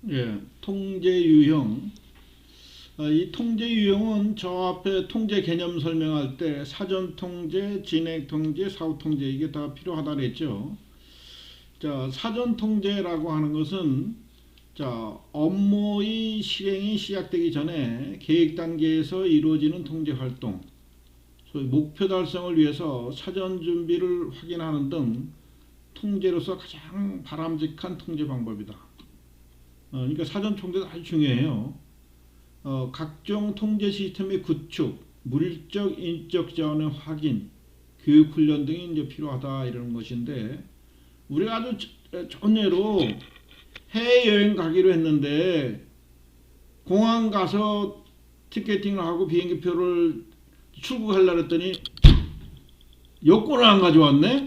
예, 통제 유형. 이 통제 유형은 저 앞에 통제 개념 설명할 때 사전 통제, 진행 통제, 사후 통제 이게 다 필요하다 그랬죠. 자, 사전 통제라고 하는 것은 자, 업무의 실행이 시작되기 전에 계획 단계에서 이루어지는 통제 활동, 소위 목표 달성을 위해서 사전 준비를 확인하는 등 통제로서 가장 바람직한 통제 방법이다. 그러니까 사전 통제도 아주 중요해요. 각종 통제 시스템의 구축, 물적, 인적 자원의 확인, 교육 훈련 등이 이제 필요하다 이러는 것인데 우리가 아주 좋은 예로 해외여행 가기로 했는데 공항 가서 티켓팅을 하고 비행기표를 출국하려고 했더니 여권을 안 가져왔네?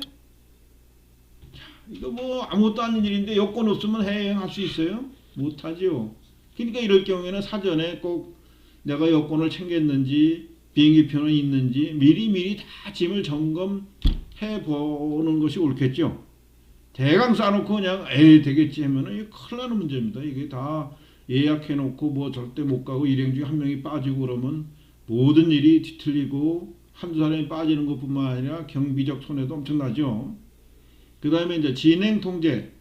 이거 뭐 아무것도 아닌 일인데 여권 없으면 해외여행 할 수 있어요? 못하죠. 그러니까 이럴 경우에는 사전에 꼭 내가 여권을 챙겼는지 비행기표는 있는지 미리미리 다 짐을 점검해 보는 것이 옳겠죠. 대강 싸놓고 그냥 에이 되겠지 하면은 이거 큰일 나는 문제입니다. 이게 다 예약해 놓고 뭐 절대 못 가고 일행 중에 한 명이 빠지고 그러면 모든 일이 뒤틀리고 한두 사람이 빠지는 것뿐만 아니라 경비적 손해도 엄청나죠. 그 다음에 이제 진행 통제.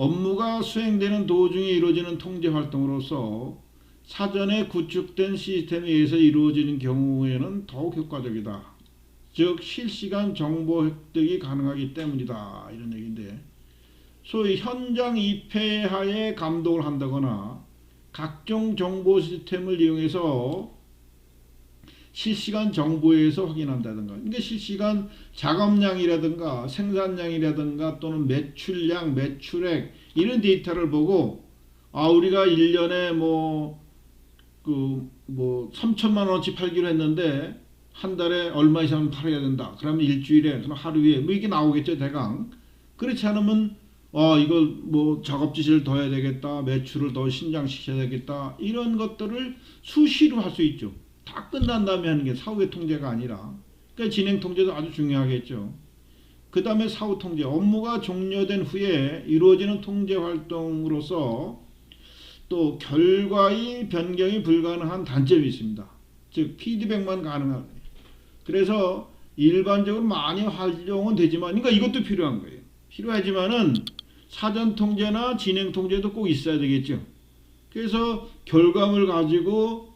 업무가 수행되는 도중에 이루어지는 통제 활동으로서 사전에 구축된 시스템에 의해서 이루어지는 경우에는 더욱 효과적이다. 즉 실시간 정보 획득이 가능하기 때문이다. 이런 얘기인데 소위 현장 입회하에 감독을 한다거나 각종 정보 시스템을 이용해서 실시간 정보에서 확인한다든가. 그러니까 실시간 작업량이라든가 생산량이라든가 또는 매출량, 매출액 이런 데이터를 보고 우리가 1년에 뭐 3천만 원어치 팔기로 했는데 한 달에 얼마 이상 팔아야 된다. 그러면 일주일에 그럼 하루에 뭐 이게 나오겠죠, 대강. 그렇지 않으면 이걸 뭐 작업 지시를 더 해야 되겠다. 매출을 더 신장시켜야 되겠다. 이런 것들을 수시로 할 수 있죠. 다 끝난 다음에 하는 게 사후의 통제가 아니라. 그러니까 진행 통제도 아주 중요하겠죠. 그 다음에 사후 통제. 업무가 종료된 후에 이루어지는 통제 활동으로서 또 결과의 변경이 불가능한 단점이 있습니다. 즉 피드백만 가능한. 그래서 일반적으로 많이 활용은 되지만 그러니까 이것도 필요한 거예요. 필요하지만은 사전 통제나 진행 통제도 꼭 있어야 되겠죠. 그래서 결과물 가지고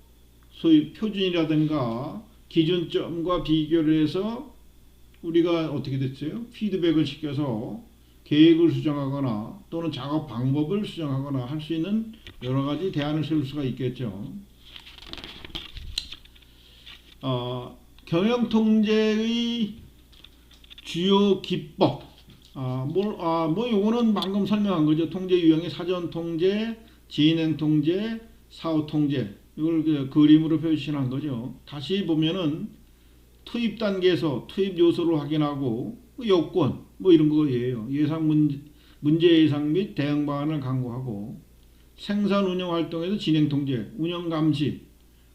소위 표준이라든가 기준점과 비교를 해서 우리가 어떻게 됐어요? 피드백을 시켜서 계획을 수정하거나 또는 작업 방법을 수정하거나 할 수 있는 여러 가지 대안을 세울 수가 있겠죠. 경영 통제의 주요 기법. 뭐 요거는 방금 설명한 거죠. 통제 유형의 사전 통제, 진행 통제, 사후 통제. 이걸 그림으로 표시한 거죠. 다시 보면은 투입 단계에서 투입 요소를 확인하고 요건 뭐 이런 거예요. 예상 문제 예상 및 대응 방안을 강구하고 생산 운영 활동에서 진행 통제, 운영 감시,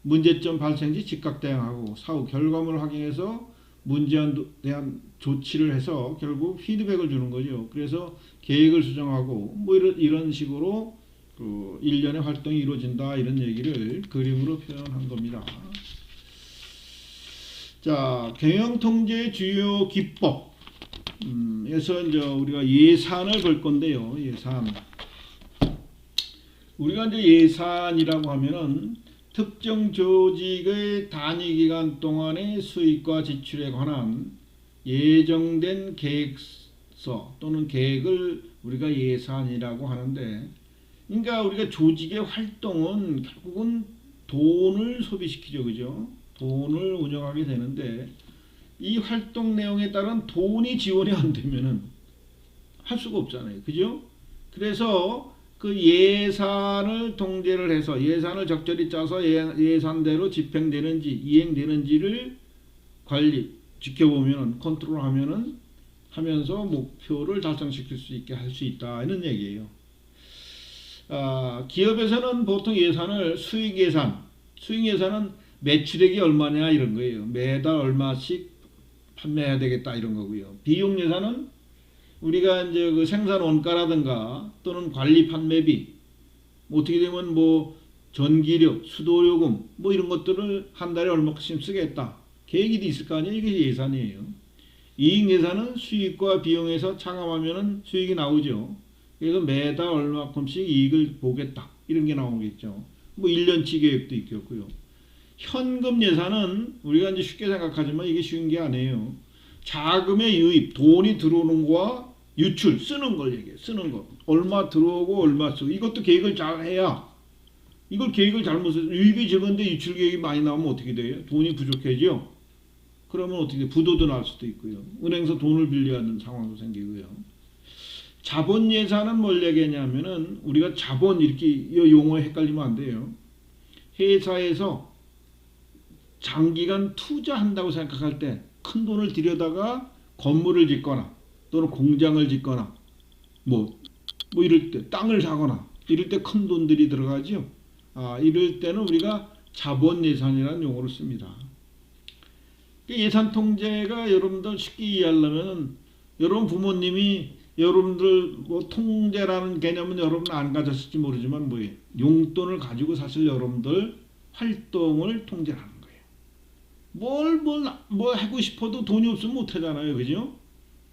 문제점 발생 시 즉각 대응하고 사후 결과물을 확인해서 문제에 대한 조치를 해서 결국 피드백을 주는 거죠. 그래서 계획을 수정하고 뭐 이런 식으로 그 일련의 활동이 이루어진다 이런 얘기를 그림으로 표현한 겁니다. 자, 경영 통제의 주요 기법. 에서 이제 우리가 예산을 볼 건데요. 예산. 우리가 이제 예산이라고 하면은 특정 조직의 단위 기간 동안의 수익과 지출에 관한 예정된 계획서 또는 계획을 우리가 예산이라고 하는데, 그러니까 우리가 조직의 활동은 결국은 돈을 소비시키죠, 그죠? 돈을 운영하게 되는데 이 활동 내용에 따른 돈이 지원이 안 되면은 할 수가 없잖아요, 그죠? 그래서 그 예산을 통제를 해서 예산을 적절히 짜서 예산대로 집행되는지 이행되는지를 관리 지켜보면 컨트롤하면은 하면서 목표를 달성시킬 수 있게 할 수 있다 이런 얘기예요. 기업에서는 보통 예산을 수익 예산은 매출액이 얼마냐 이런 거예요. 매달 얼마씩 판매해야 되겠다 이런 거고요. 비용 예산은 우리가 이제 그 생산 원가라든가 또는 관리 판매비 어떻게 되면 뭐 전기료, 수도요금 뭐 이런 것들을 한 달에 얼마씩 쓰겠다. 계획이 있을 거 아니에요. 이게 예산이에요. 이익 예산은 수익과 비용에서 차감하면 수익이 나오죠. 그래서 매달 얼마큼씩 이익을 보겠다. 이런 게 나오겠죠. 뭐 1년치 계획도 있겠고요. 현금 예산은 우리가 이제 쉽게 생각하지만 이게 쉬운 게 아니에요. 자금의 유입, 돈이 들어오는 거와 유출, 쓰는 걸 얘기해. 쓰는 거. 얼마 들어오고 얼마 쓰고. 이것도 계획을 잘 해야. 이걸 계획을 잘못해서 유입이 적은데 유출 계획이 많이 나오면 어떻게 돼요? 돈이 부족해져. 그러면 어떻게 돼? 부도도 날 수도 있고요. 은행에서 돈을 빌려야 하는 상황도 생기고요. 자본 예산은 뭘 얘기하냐면은 우리가 자본 이렇게 이 용어에 헷갈리면 안 돼요. 회사에서 장기간 투자한다고 생각할 때 큰 돈을 들여다가 건물을 짓거나 또는 공장을 짓거나 뭐 이럴 때 땅을 사거나 이럴 때 큰 돈들이 들어가죠. 이럴 때는 우리가 자본 예산이라는 용어를 씁니다. 예산 통제가 여러분들 쉽게 이해하려면 여러분 부모님이 여러분들 뭐 통제라는 개념은 여러분 안 가졌을지 모르지만 뭐예요? 용돈을 가지고 사실 여러분들 활동을 통제하는 거예요. 뭘 하고 싶어도 돈이 없으면 못 하잖아요. 그죠?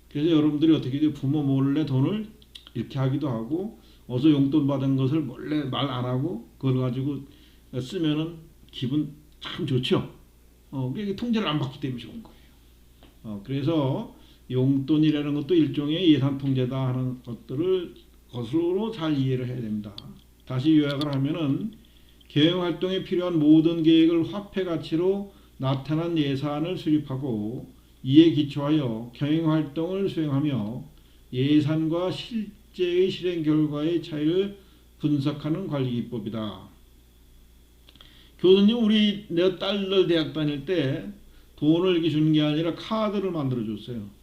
그래서 여러분들이 어떻게 돼요? 부모 몰래 돈을 이렇게 하기도 하고 어서 용돈 받은 것을 몰래 말 안 하고 그걸 가지고 쓰면은 기분 참 좋죠. 그게 통제를 안 받기 때문에 좋은 거예요. 그래서 용돈이라는 것도 일종의 예산 통제다 하는 것으로 잘 이해를 해야 됩니다. 다시 요약을 하면은 경영 활동에 필요한 모든 계획을 화폐 가치로 나타난 예산을 수립하고 이에 기초하여 경영 활동을 수행하며 예산과 실제의 실행 결과의 차이를 분석하는 관리 기법이다. 교수님, 내 딸들 대학 다닐 때 돈을 이렇게 주는 게 아니라 카드를 만들어 줬어요.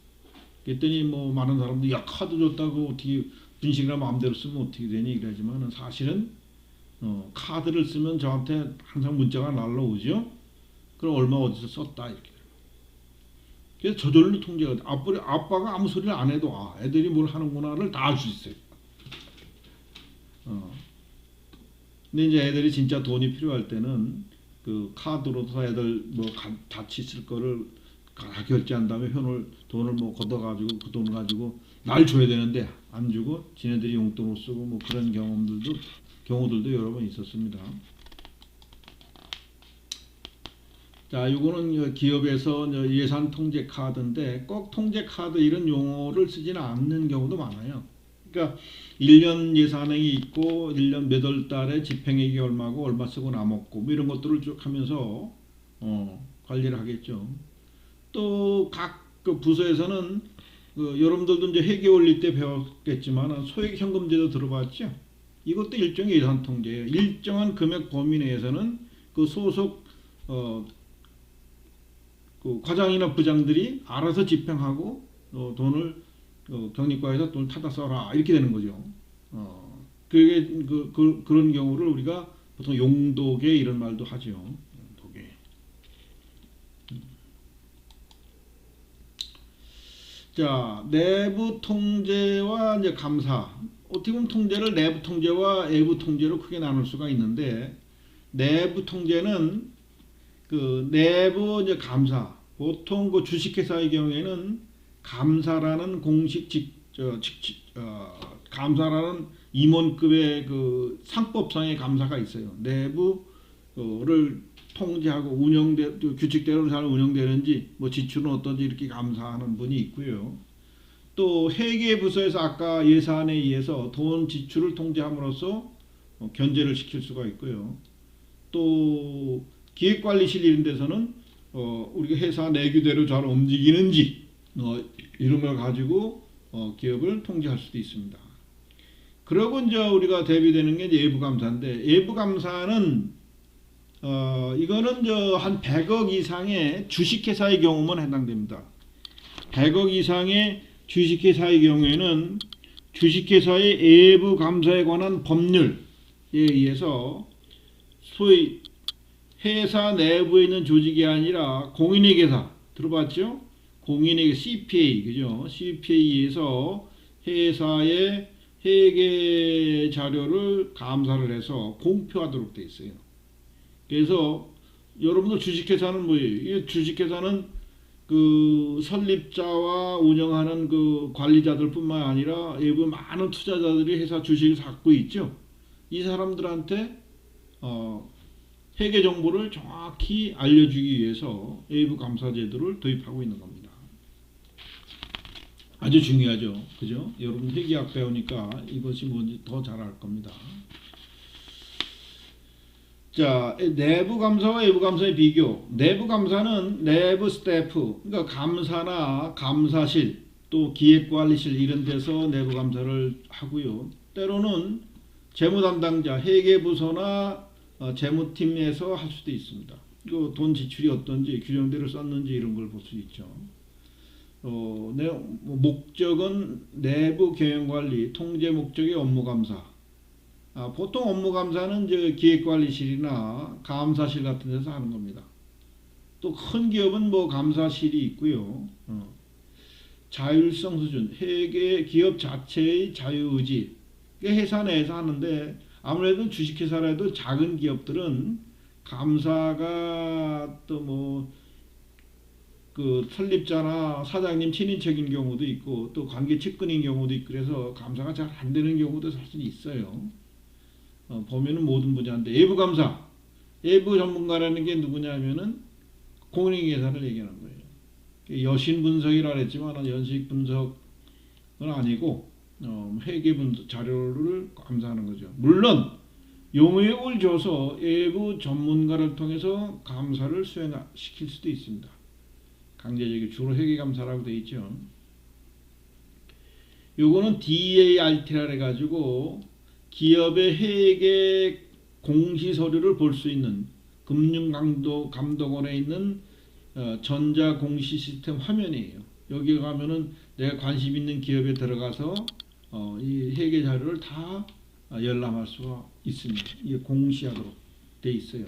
그랬더니 뭐 많은 사람들이 야 카드 줬다고 어떻게 분식이나 마음대로 쓰면 어떻게 되니 이러지만 사실은 카드를 쓰면 저한테 항상 문자가 날라오죠. 그럼 얼마 어디서 썼다 이렇게. 그래서 저절로 통제가 돼. 아빠가 아무 소리를 안 해도 애들이 뭘 하는구나를 다 알 수 있어요. 근데 이제 애들이 진짜 돈이 필요할 때는 그 카드로서 애들 뭐 같이 쓸 거를 다 결제한 다음에 돈을 뭐 걷어가지고 그 돈 가지고 날 줘야 되는데 안 주고 지네들이 용돈으로 쓰고 뭐 그런 경우들도 여러 번 있었습니다. 자, 이거는 기업에서 예산 통제 카드인데 꼭 통제 카드 이런 용어를 쓰지는 않는 경우도 많아요. 그러니까 1년 예산액이 있고 1년 몇 월 달에 집행액이 얼마고 얼마 쓰고 남았고 뭐 이런 것들을 쭉 하면서 관리를 하겠죠. 또 각 그 부서에서는 여러분들도 이제 회계 올릴 때 배웠겠지만 소액 현금제도 들어봤죠. 이것도 일종의 예산 통제예요. 일정한 금액 범위 내에서는 그 소속 그 과장이나 부장들이 알아서 집행하고 돈을 경리과에서 돈을 타다 써라 이렇게 되는 거죠. 그게 그런 경우를 우리가 보통 용도계 이런 말도 하죠. 용도계. 자, 내부 통제와 이제 감사. 어떻게 보면 통제를 내부 통제와 외부 통제로 크게 나눌 수가 있는데 내부 통제는 그 내부 이제 감사. 보통 그 주식회사의 경우에는 감사라는 감사라는 임원급의 그 상법상의 감사가 있어요. 내부를 통제하고 규칙대로 잘 운영되는지 뭐 지출은 어떤지 이렇게 감사하는 분이 있고요. 또 회계부서에서 아까 예산에 의해서 돈 지출을 통제함으로써 견제를 시킬 수가 있고요. 또 기획관리실 이런 데서는 우리가 회사 내규대로 잘 움직이는지 이런 걸 가지고 기업을 통제할 수도 있습니다. 그러고 이제 우리가 대비되는 게 외부 감사인데 외부 감사는 이거는 한 100억 이상의 주식회사의 경우만 해당됩니다. 100억 이상의 주식회사의 경우에는 주식회사의 외부 감사에 관한 법률에 의해서 소위 회사 내부에 있는 조직이 아니라 공인회계사 들어봤죠? 공인회계 CPA 그죠? CPA에서 회사의 회계 자료를 감사를 해서 공표하도록 돼 있어요. 그래서 여러분들 주식회사는 뭐예요? 이 주식회사는 그 설립자와 운영하는 그 관리자들뿐만 아니라 일부 많은 투자자들이 회사 주식을 갖고 있죠. 이 사람들한테 회계 정보를 정확히 알려주기 위해서 외부 감사 제도를 도입하고 있는 겁니다. 아주 중요하죠. 그죠? 여러분 회계학 배우니까 이것이 뭔지 더 잘 알 겁니다. 자, 내부 감사와 외부 감사의 비교. 내부 감사는 내부 스태프, 그러니까 감사나 감사실, 또 기획관리실 이런 데서 내부 감사를 하고요. 때로는 재무 담당자, 회계부서나 재무팀에서 할 수도 있습니다. 그 돈 지출이 어떤지, 규정대로 썼는지 이런 걸 볼 수 있죠. 목적은 내부 경영관리, 통제 목적의 업무 감사. 보통 업무 감사는 기획관리실이나 감사실 같은 데서 하는 겁니다. 또 큰 기업은 뭐 감사실이 있고요. 자율성 수준, 회계 기업 자체의 자유의지, 회사 내에서 하는데 아무래도 주식회사라도 작은 기업들은 감사가 또 뭐 그 설립자나 사장님 친인척인 경우도 있고 또 관계 측근인 경우도 있고 그래서 감사가 잘 안 되는 경우도 사실 있어요. 보면은 모든 분야인데 외부 감사, 외부 전문가라는 게 누구냐면은 공인회계사를 얘기하는 거예요. 여신 분석이라 했지만 연식 분석은 아니고 회계 분석 자료를 감사하는 거죠. 물론 용역을 줘서 외부 전문가를 통해서 감사를 수행시킬 수도 있습니다. 강제적인 주로 회계 감사라고 되어 있죠. 요거는 DART라 해가지고 기업의 회계 공시 서류를 볼 수 있는 금융감독원에 있는 전자공시 시스템 화면이에요. 여기 가면은 내가 관심 있는 기업에 들어가서 이 회계 자료를 다 열람할 수가 있습니다. 이게 공시하도록 돼 있어요.